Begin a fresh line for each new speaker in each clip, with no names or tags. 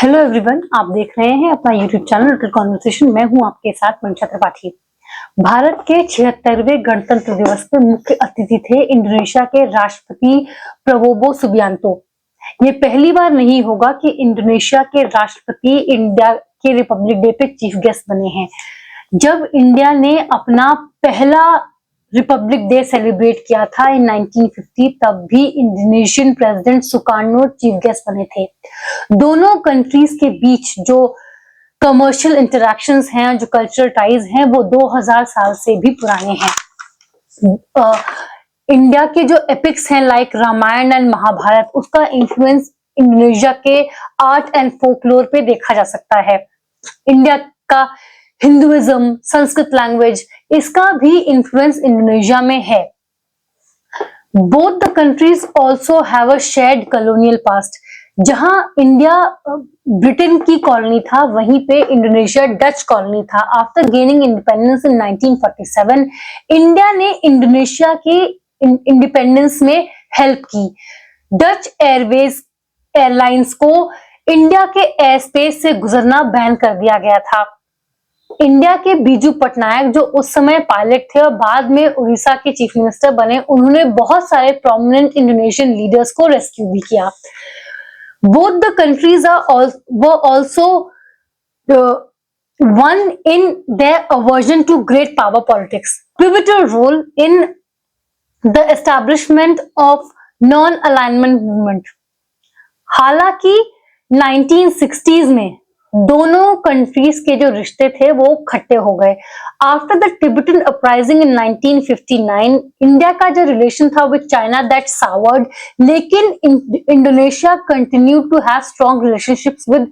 Hello everyone, आप देख रहे हैं अपना यूट्यूब चैनल लिटिल कॉन्वर्सेशन। मैं हूं आपके साथ मंशा त्रिपाठी। भारत के 76वें गणतंत्र दिवस पे मुख्य अतिथि थे इंडोनेशिया के राष्ट्रपति प्रबोवो सुबियांतो। ये पहली बार नहीं होगा कि इंडोनेशिया के राष्ट्रपति इंडिया के रिपब्लिक डे पे चीफ गेस्ट बने हैं। जब इंडिया ने अपना पहला रिपब्लिक डे सेलिब्रेट किया था इन 1950, तब भी Indonesian president Sukarno chief guest बने थे। दोनों कंट्रीज के बीच जो कमर्शियल इंटरैक्शंस हैं, जो कल्चरल टाइज हैं, वो 2000 साल से भी पुराने हैं। इंडिया के जो एपिक्स हैं लाइक रामायण एंड महाभारत, उसका इन्फ्लुएंस इंडोनेशिया के आर्ट एंड फोकलोर पे देखा जा सकता है। इंडिया का हिंदुइज्म, संस्कृत लैंग्वेज, इसका भी इन्फ्लुएंस इंडोनेशिया में है। Both the countries also have a shared colonial past. जहां इंडिया ब्रिटेन की कॉलोनी था, वहीं पे इंडोनेशिया डच कॉलोनी था। After gaining independence in 1947, India ने इंडोनेशिया की इंडिपेंडेंस में हेल्प की। डच एयरलाइंस को इंडिया के एयर स्पेस से गुजरना बैन कर दिया गया था। इंडिया के बीजू पटनायक, जो उस समय पायलट थे और बाद में उड़ीसा के चीफ मिनिस्टर बने, उन्होंने बहुत सारे प्रोमिनेंट इंडोनेशियन लीडर्स को रेस्क्यू भी किया। Both the countries were also one in their aversion to great power politics. Pivotal role in the establishment of non-alignment movement. हालांकि 1960s में दोनों कंट्रीज के जो रिश्ते थे वो खट्टे हो गए। After the Tibetan uprising in 1959, India का जो रिलेशन था विद चाइना दैट सावर्ड, लेकिन Indonesia continued to have strong relationships with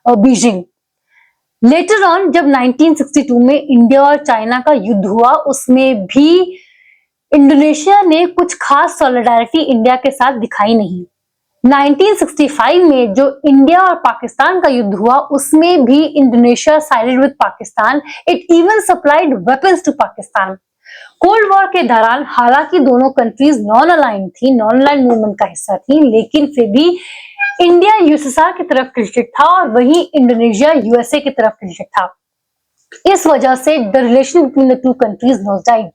Beijing. Later on जब 1962 में इंडिया और चाइना का युद्ध हुआ, उसमें भी इंडोनेशिया ने कुछ खास सॉलिडारिटी इंडिया के साथ दिखाई नहीं। 1965 में जो इंडिया और पाकिस्तान का युद्ध हुआ, उसमें भी Indonesia sided with Pakistan. It even supplied weapons to Pakistan. Cold war के दौरान हालांकि दोनों कंट्रीज नॉन अलाइंड थी, नॉन अलाइंड मूवमेंट का हिस्सा थी, लेकिन फिर भी इंडिया यूएसएसआर की तरफ टिल्टेड था और वहीं इंडोनेशिया यूएसए की तरफ टिल्टेड था। इस वजह से the relation between the two countries nosedived.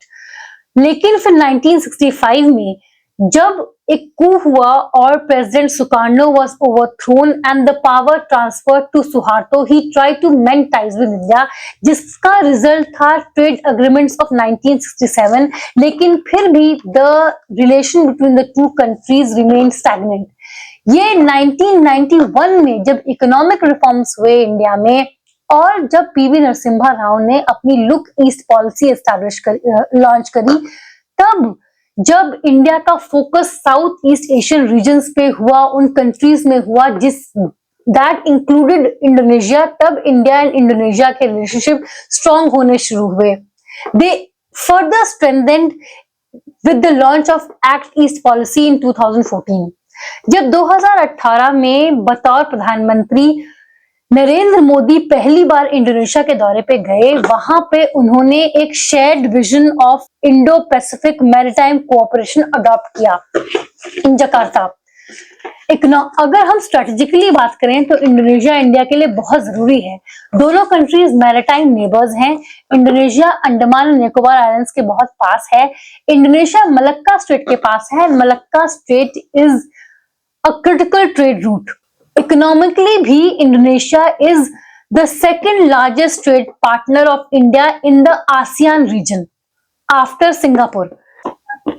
लेकिन फिर 1965 में जब एक कू हुआ और president Sukarno was overthrown and the power transferred to Suharto, he tried to mend ties with India, जिसका रिजल्ट था ट्रेड एग्रीमेंट्स ऑफ 1967। लेकिन फिर भी the relation between the two countries remain stagnant. ये 1991 में जब इकोनॉमिक रिफॉर्म्स हुए India में और जब पीवी नरसिम्हा राव ने अपनी लुक ईस्ट पॉलिसी लॉन्च करी, तब जब इंडिया का focus South East Asian regions पे हुआ, उन कंट्रीज में हुआ जिस दैट इंक्लूडेड इंडोनेशिया, तब इंडिया एंड इंडोनेशिया के रिलेशनशिप स्ट्रॉन्ग होने शुरू हुए। They further strengthened with the launch of Act East policy in 2014। जब 2018 में बतौर प्रधानमंत्री नरेंद्र मोदी पहली बार इंडोनेशिया के दौरे पे गए, वहां पे उन्होंने एक shared vision of Indo Pacific maritime cooperation adopt किया इन जकार्ता। अगर हम स्ट्रेटेजिकली बात करें तो इंडोनेशिया इंडिया के लिए बहुत जरूरी है। दोनों कंट्रीज मैरीटाइम नेबर्स हैं। इंडोनेशिया अंडमान और निकोबार आइलैंड्स के बहुत पास है। इंडोनेशिया मलक्का स्ट्रेट के पास है। Malacca strait is a critical trade route. Economically भी Indonesia is the second largest trade partner of India in the ASEAN region after Singapore।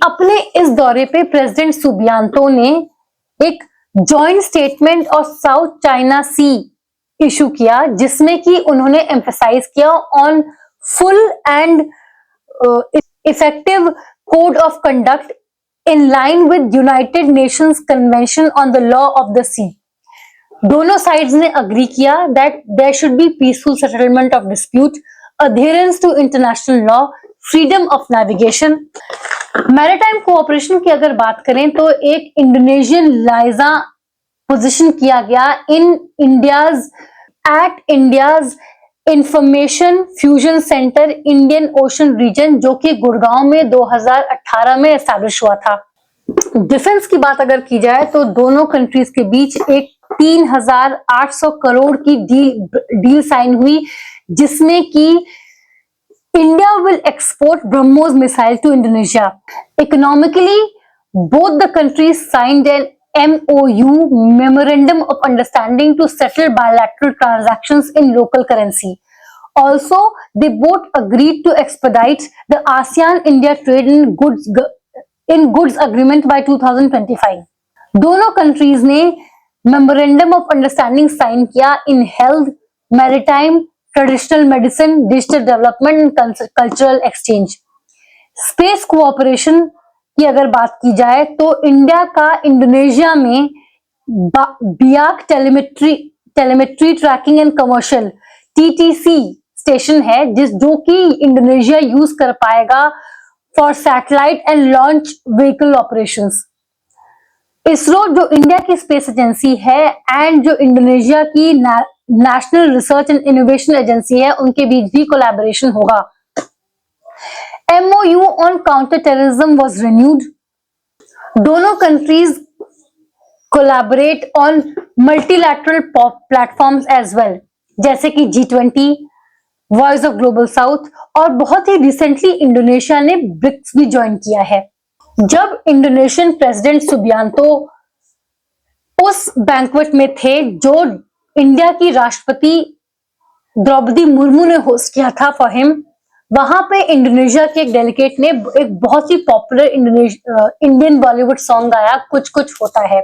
अपने इस दौरे पे प्रेसिडेंट सुबियांतो ने एक joint statement of South China Sea issue किया, जिसमें कि उन्होंने एम्फसाइज किया on full and effective code of conduct in line with United Nations Convention on the law of the sea. दोनों साइड्स ने अग्री किया that there should be peaceful settlement of dispute, adherence to international law, freedom of navigation. Maritime cooperation की अगर बात करें तो एक Indonesian लाइजा position किया गया in India's information fusion centre Indian Ocean region, जो कि गुड़गांव में 2018 में एस्टैब्लिश हुआ था। डिफेंस की बात अगर की जाए तो दोनों कंट्रीज के बीच एक 3,800 करोड़ की डील साइन हुई, जिसमें कि India will export BrahMos missile to Indonesia. Economically both the countries signed an MOU, Memorandum of Understanding, to settle bilateral transactions in local currency. Also, they both agreed to expedite the ASEAN-India trade in goods agreement by 2025. दोनों countries ने Memorandum of Understanding sign किया in health, maritime, traditional medicine, digital development and cultural exchange. Space cooperation की अगर बात की जाए तो India का इंडोनेशिया में बियाक telemetry tracking and commercial TTC station है, जो कि इंडोनेशिया यूज कर पाएगा for satellite and launch vehicle operations. ISRO जो इंडिया की स्पेस एजेंसी है एंड जो इंडोनेशिया की national research and innovation agency है, उनके बीच भी कोलैबोरेशन होगा। MOU on counter-terrorism was renewed. दोनों countries collaborate on multilateral platforms as well, जैसे कि G20, Voice of Global South, और बहुत ही रिसेंटली इंडोनेशिया ने ब्रिक्स भी ज्वाइन किया है। जब इंडोनेशियन प्रेसिडेंट सुबियांतो उस बैंक्वेट में थे जो इंडिया की राष्ट्रपति द्रौपदी मुर्मू ने होस्ट किया था फॉर हिम, वहां पे इंडोनेशिया के एक डेलीगेट ने एक बहुत ही पॉपुलर इंडियन बॉलीवुड सॉन्ग गाया, कुछ कुछ होता है।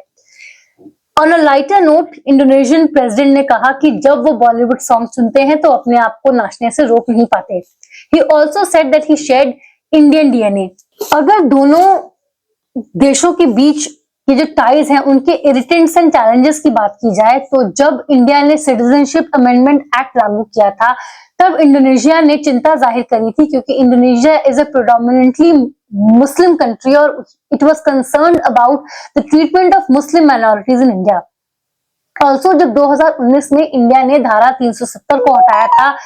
On a lighter note, Indonesian president ने कहा कि जब वो बॉलीवुड सॉन्ग सुनते हैं तो अपने आप को नाचने से रोक नहीं पाते। He also said that he shared Indian DNA। अगर दोनों देशों के बीच ये जो टाइज हैं उनके इरिटेंट्स एंड चैलेंजेस की बात की जाए तो जब इंडिया ने सिटीजनशिप अमेंडमेंट एक्ट लागू किया था तब इंडोनेशिया ने चिंता जाहिर करी थी, क्योंकि Indonesia is a predominantly Muslim country और it was concerned about the treatment of Muslim minorities in India. Also जब 2019 में इंडिया ने धारा 370 को हटाया था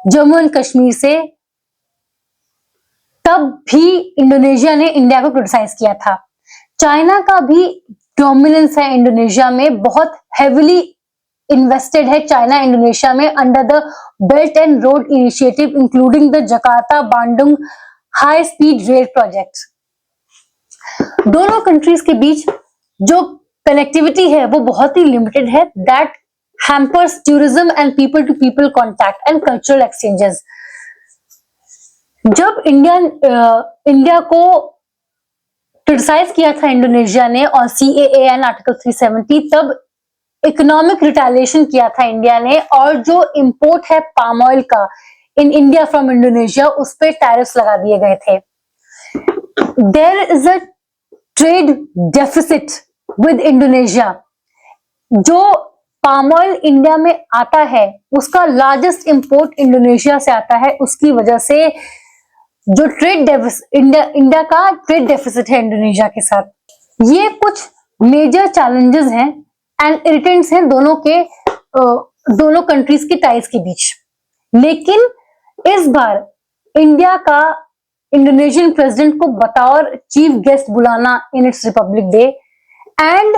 जम्मू एंड कश्मीर से, तब भी इंडोनेशिया ने इंडिया को क्रिटिसाइज किया था। चाइना का भी डोमिनेंस है इंडोनेशिया में, बहुत हेविली इन्वेस्टेड है चाइना इंडोनेशिया में under the belt and road initiative, including the Jakarta Bandung high speed rail project. दोनों कंट्रीज के बीच जो कनेक्टिविटी है वो बहुत ही लिमिटेड है, that hampers tourism and people to people contact and cultural exchanges. जब इंडिया को क्रिटिसाइज किया था इंडोनेशिया ने और CAA एंड आर्टिकल 370, तब इकोनॉमिक रिटेलिएशन किया था इंडिया ने, और जो इंपोर्ट है पाम ऑयल का इन इंडिया फ्रॉम इंडोनेशिया उस पर टैरिफ्स लगा दिए गए थे। There is a trade deficit with Indonesia. जो पाम ऑयल इंडिया में आता है उसका लार्जेस्ट इंपोर्ट इंडोनेशिया से आता है, उसकी वजह से जो इंडिया का ट्रेड डेफिसिट है इंडोनेशिया के साथ। ये कुछ मेजर चैलेंजेस हैं एंड इरिटेंट्स हैं दोनों कंट्रीज की टाइज के बीच। लेकिन इस बार इंडिया का इंडोनेशियन प्रेसिडेंट को बतौर चीफ गेस्ट बुलाना in its Republic day and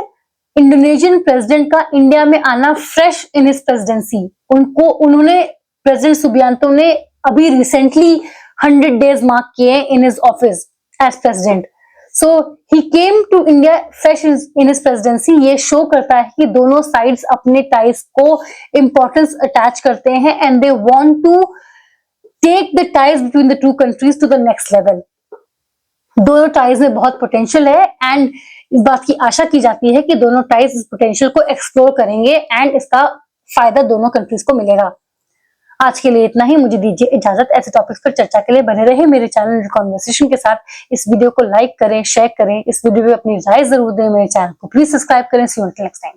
Indonesian president का इंडिया में आना फ्रेश इन हिज प्रेसिडेंसी, उन्होंने प्रेसिडेंट सुबियांतो ने अभी रिसेंटली 100 days मार्क किए in his office as president. So he came to India fresh in his presidency. ये show करता है कि दोनों साइड्स अपने टाइज को इंपॉर्टेंस अटैच करते हैं and they want to take the ties between the two countries to the next level. दोनों टाइज में बहुत पोटेंशियल है एंड इस बात की आशा की जाती है कि दोनों टाइज इस पोटेंशियल को एक्सप्लोर करेंगे एंड इसका फायदा दोनों कंट्रीज को मिलेगा। आज के लिए इतना ही, मुझे दीजिए इजाजत। ऐसे टॉपिक्स पर चर्चा के लिए बने रहे मेरे चैनल कॉन्वर्सेशन के साथ। इस वीडियो को लाइक करें, शेयर करें, इस वीडियो में अपनी राय जरूर दें, मेरे चैनल को प्लीज सब्सक्राइब करें। सी यू नेक्स्ट टाइम।